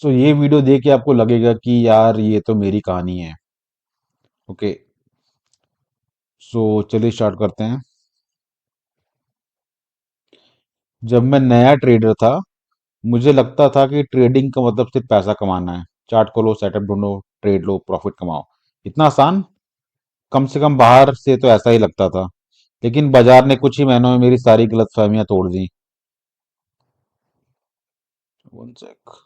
सो ये वीडियो देख के आपको लगेगा कि यार ये तो मेरी कहानी है। ओके। सो चलिए स्टार्ट करते हैं। जब मैं नया ट्रेडर था, मुझे लगता था कि ट्रेडिंग का मतलब सिर्फ पैसा कमाना है। चार्ट खोलो, सेटअप ढूंढो, ट्रेड लो, प्रॉफिट कमाओ। इतना आसान। कम से कम बाहर से तो ऐसा ही लगता था। लेकिन बाजार ने कुछ ही महीनों में मेरी सारी गलतफहमियां तोड़ दी। One sec.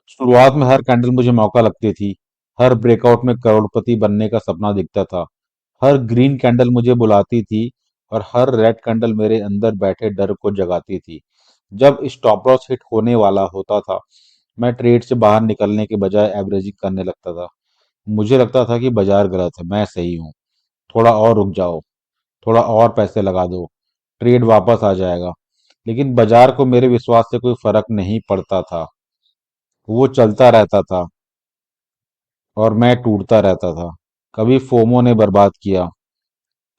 शुरुआत में हर कैंडल मुझे मौका लगती थी। हर ब्रेकआउट में करोड़पति बनने का सपना दिखता था। हर ग्रीन कैंडल मुझे बुलाती थी और हर रेड कैंडल मेरे अंदर बैठे डर को जगाती थी। जब स्टॉप लॉस हिट होने वाला होता था, मैं ट्रेड से बाहर निकलने के बजाय एवरेजिंग करने लगता था। मुझे लगता था कि बाजार गलत है, मैं सही हूँ। थोड़ा और रुक जाओ, थोड़ा और पैसे लगा दो, ट्रेड वापस आ जाएगा। लेकिन बाजार को मेरे विश्वास से कोई फर्क नहीं पड़ता था। वो चलता रहता था और मैं टूटता रहता था। कभी फोमो ने बर्बाद किया,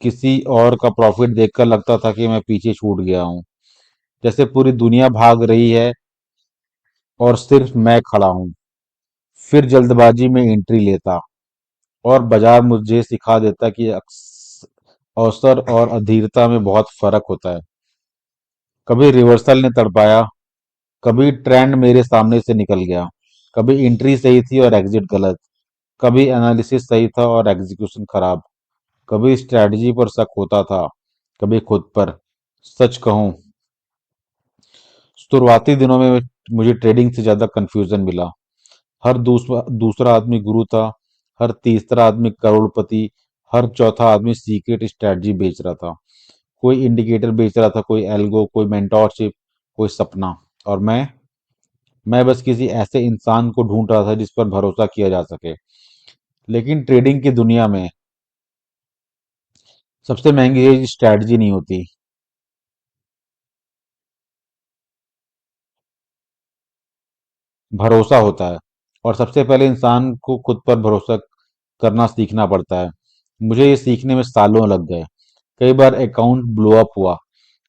किसी और का प्रॉफिट देखकर लगता था कि मैं पीछे छूट गया हूँ, जैसे पूरी दुनिया भाग रही है और सिर्फ मैं खड़ा हूँ। फिर जल्दबाजी में एंट्री लेता और बाजार मुझे सिखा देता कि अवसर और अधीरता में बहुत फर्क होता है। कभी रिवर्सल ने तड़पाया, कभी ट्रेंड मेरे सामने से निकल गया, कभी एंट्री सही थी और एग्जिट गलत, कभी एनालिसिस सही था और एग्जीक्यूशन खराब, कभी स्ट्रैटेजी पर शक होता था, कभी खुद पर। सच कहूं, शुरुआती दिनों में मुझे ट्रेडिंग से ज्यादा कंफ्यूजन मिला। हर दूसरा दूसरा आदमी गुरु था, हर तीसरा आदमी करोड़पति, हर चौथा आदमी सीक्रेट स्ट्रैटेजी बेच रहा था। कोई इंडिकेटर बेच रहा था, कोई एल्गो, कोई मेंटोरशिप, कोई सपना। और मैं बस किसी ऐसे इंसान को ढूंढ रहा था जिस पर भरोसा किया जा सके। लेकिन ट्रेडिंग की दुनिया में सबसे महंगी चीज स्ट्रैटेजी नहीं होती, भरोसा होता है। और सबसे पहले इंसान को खुद पर भरोसा करना सीखना पड़ता है। मुझे ये सीखने में सालों लग गए। कई बार अकाउंट ब्लो अप हुआ,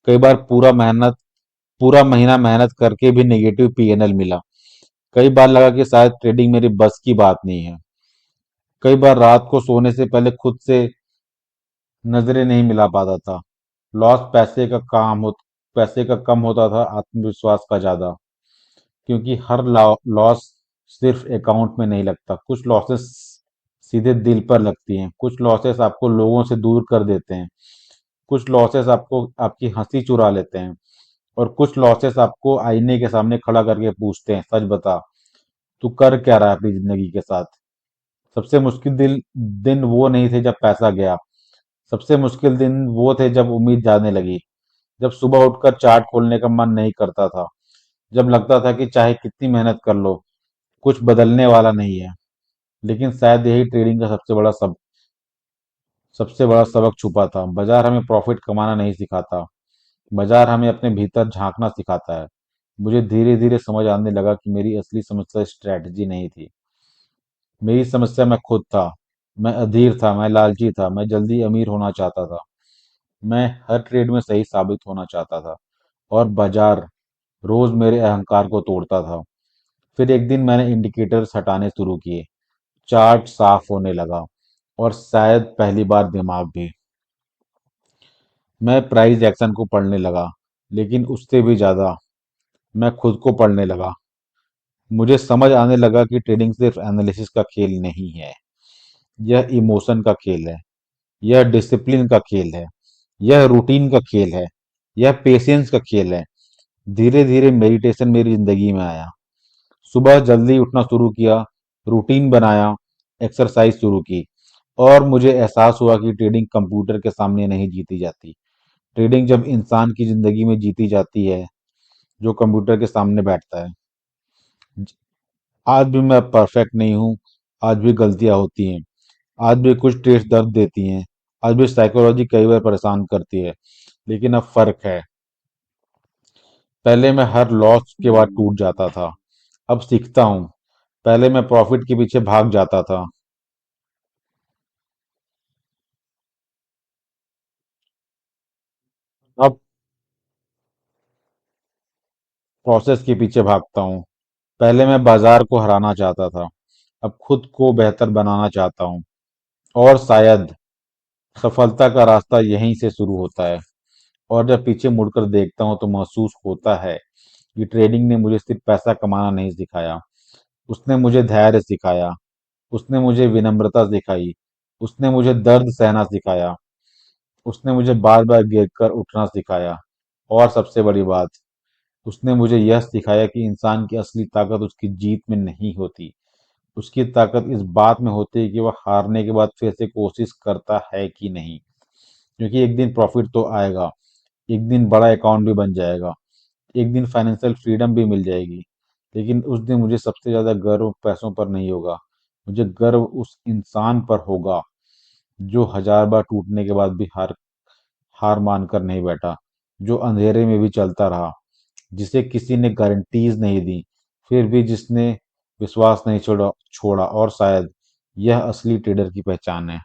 कई बार पूरा महीना मेहनत करके भी नेगेटिव पीएनएल मिला। कई बार लगा कि शायद ट्रेडिंग मेरी बस की बात नहीं है। कई बार रात को सोने से पहले खुद से नजरें नहीं मिला पाता था। लॉस पैसे का कम होता था, आत्मविश्वास का ज्यादा। क्योंकि हर लॉस सिर्फ अकाउंट में नहीं लगता। कुछ लॉसेस सीधे दिल पर लगती हैं, कुछ लॉसेस आपको लोगों से दूर कर देते हैं, कुछ लॉसेस आपको आपकी हंसी चुरा लेते हैं, और कुछ लॉसेस आपको आईने के सामने खड़ा करके पूछते हैं, सच बता, तू कर क्या रहा है अपनी जिंदगी के साथ। सबसे मुश्किल दिन वो नहीं थे जब पैसा गया। सबसे मुश्किल दिन वो थे जब उम्मीद जाने लगी। जब सुबह उठकर चार्ट खोलने का मन नहीं करता था। जब लगता था कि चाहे कितनी मेहनत कर लो, कुछ बदलने वाला नहीं है। लेकिन शायद यही ट्रेडिंग का सबसे बड़ा सबक छुपा था। बाजार हमें प्रॉफिट कमाना नहीं सिखाता, बाजार हमें अपने भीतर झांकना सिखाता है। मुझे धीरे धीरे समझ आने लगा कि मेरी असली समस्या स्ट्रैटेजी नहीं थी। मेरी समस्या मैं खुद था। मैं अधीर था, मैं लालची था, मैं जल्दी अमीर होना चाहता था। मैं हर ट्रेड में सही साबित होना चाहता था, और बाजार रोज मेरे अहंकार को तोड़ता था। फिर एक दिन मैंने इंडिकेटर्स हटाने शुरू किए, चार्ट साफ होने लगा, और शायद पहली बार दिमाग भी। मैं प्राइस एक्शन को पढ़ने लगा, लेकिन उससे भी ज्यादा मैं खुद को पढ़ने लगा। मुझे समझ आने लगा कि ट्रेडिंग सिर्फ एनालिसिस का खेल नहीं है, यह इमोशन का खेल है, यह डिसिप्लिन का खेल है, यह रूटीन का खेल है, यह पेशेंस का खेल है। धीरे धीरे मेडिटेशन मेरी जिंदगी में आया। सुबह जल्दी उठना शुरू किया, रूटीन बनाया, एक्सरसाइज शुरू की, और मुझे एहसास हुआ कि ट्रेडिंग कंप्यूटर के सामने नहीं जीती जाती। ट्रेडिंग जब इंसान की जिंदगी में जीती जाती है, जो कंप्यूटर के सामने बैठता है। आज भी मैं परफेक्ट नहीं हूँ, आज भी गलतियां होती हैं, आज भी कुछ ट्रेड्स दर्द देती हैं, आज भी साइकोलॉजी कई बार परेशान करती है। लेकिन अब फर्क है। पहले मैं हर लॉस के बाद टूट जाता था, अब सीखता हूँ। पहले मैं प्रॉफिट के पीछे भाग जाता था। अब प्रोसेस के पीछे भागता हूँ। पहले मैं बाजार को हराना चाहता था, अब खुद को बेहतर बनाना चाहता हूँ। और शायद सफलता का रास्ता यहीं से शुरू होता है। और जब पीछे मुड़कर देखता हूँ तो महसूस होता है कि ट्रेडिंग ने मुझे सिर्फ पैसा कमाना नहीं सिखाया, उसने मुझे धैर्य सिखाया, उसने मुझे विनम्रता सिखाई, उसने मुझे दर्द सहना सिखाया, उसने मुझे बार बार गिर कर उठना सिखाया। और सबसे बड़ी बात, उसने मुझे यह सिखाया कि इंसान की असली ताकत उसकी जीत में नहीं होती, उसकी ताकत इस बात में होती है कि वह हारने के बाद फिर से कोशिश करता है कि नहीं। क्योंकि एक दिन प्रॉफिट तो आएगा, एक दिन बड़ा अकाउंट भी बन जाएगा, एक दिन फाइनेंशियल फ्रीडम भी मिल जाएगी। लेकिन उस दिन मुझे सबसे ज़्यादा गर्व पैसों पर नहीं होगा, मुझे गर्व उस इंसान पर होगा जो हजार बार टूटने के बाद भी हार हार मानकर नहीं बैठा, जो अंधेरे में भी चलता रहा, जिसे किसी ने गारंटीज नहीं दी, फिर भी जिसने विश्वास नहीं छोड़ा छोड़ा। और शायद यह असली ट्रेडर की पहचान है।